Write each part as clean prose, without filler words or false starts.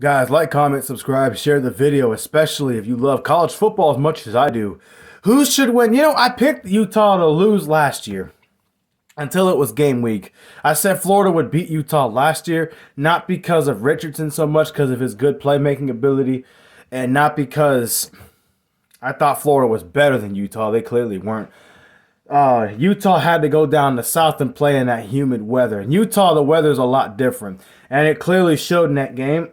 Guys, like, comment, subscribe, share the video, especially if you love college football as much as I do. Who should win? I picked Utah to lose last year until it was game week. I said Florida would beat Utah last year, not because of Richardson so much, because of his good playmaking ability, and not because I thought Florida was better than Utah. They clearly weren't. Utah had to go down the south and play in that humid weather. In Utah, the weather's a lot different, and it clearly showed in that game.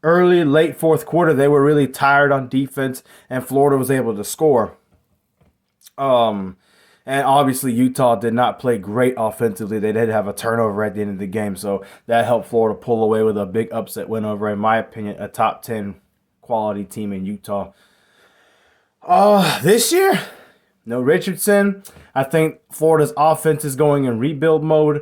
Early, late fourth quarter, they were really tired on defense, and Florida was able to score. And obviously Utah did not play great offensively. They did have a turnover at the end of the game, so that helped Florida pull away with a big upset win over, in my opinion, a top 10 quality team in Utah. This year, no Richardson. I think Florida's offense is going in rebuild mode.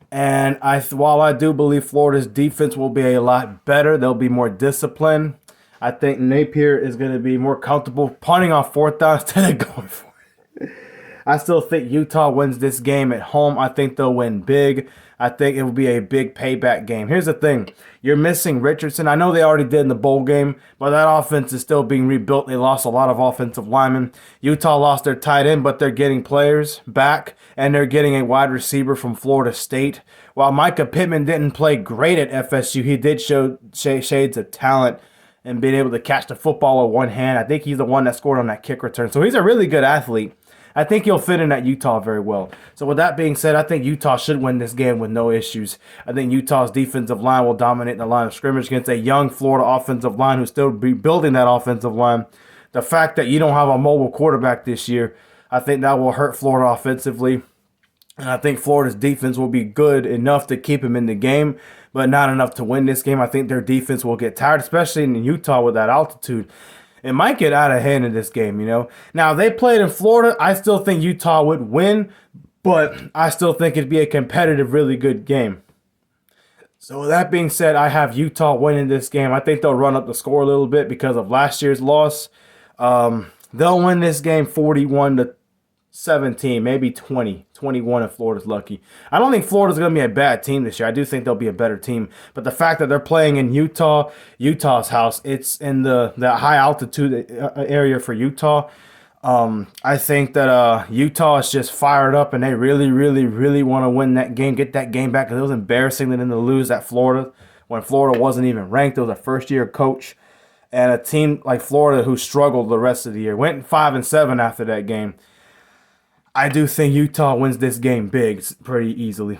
And while I do believe Florida's defense will be a lot better, they'll be more disciplined. I think Napier is going to be more comfortable punting off fourth down instead of going for it. I still think Utah wins this game at home. I think they'll win big. I think it will be a big payback game. Here's the thing. You're missing Richardson. I know they already did in the bowl game, but that offense is still being rebuilt. They lost a lot of offensive linemen. Utah lost their tight end, but they're getting players back, and they're getting a wide receiver from Florida State. While Micah Pittman didn't play great at FSU, he did show shades of talent and being able to catch the football with one hand. I think he's the one that scored on that kick return. So he's a really good athlete. I think he'll fit in at Utah very well. So with that being said, I think Utah should win this game with no issues. I think Utah's defensive line will dominate the line of scrimmage against a young Florida offensive line who's still rebuilding that offensive line. The fact that you don't have a mobile quarterback this year, I think that will hurt Florida offensively. And I think Florida's defense will be good enough to keep him in the game, but not enough to win this game. I think their defense will get tired, especially in Utah with that altitude. It might get out of hand in this game, Now, they played in Florida. I still think Utah would win, but I still think it'd be a competitive, really good game. So with that being said, I have Utah winning this game. I think they'll run up the score a little bit because of last year's loss. They'll win this game 41-17, maybe 21 if Florida's lucky. I don't think Florida's going to be a bad team this year. I do think they'll be a better team. But the fact that they're playing in Utah's house, it's in the high altitude area for Utah. I think that Utah is just fired up, and they really, really, really want to win that game, get that game back. Because it was embarrassing for them to lose at Florida when Florida wasn't even ranked. It was a first-year coach. And a team like Florida who struggled the rest of the year. Went 5-7 after that game. I do think Utah wins this game big pretty easily.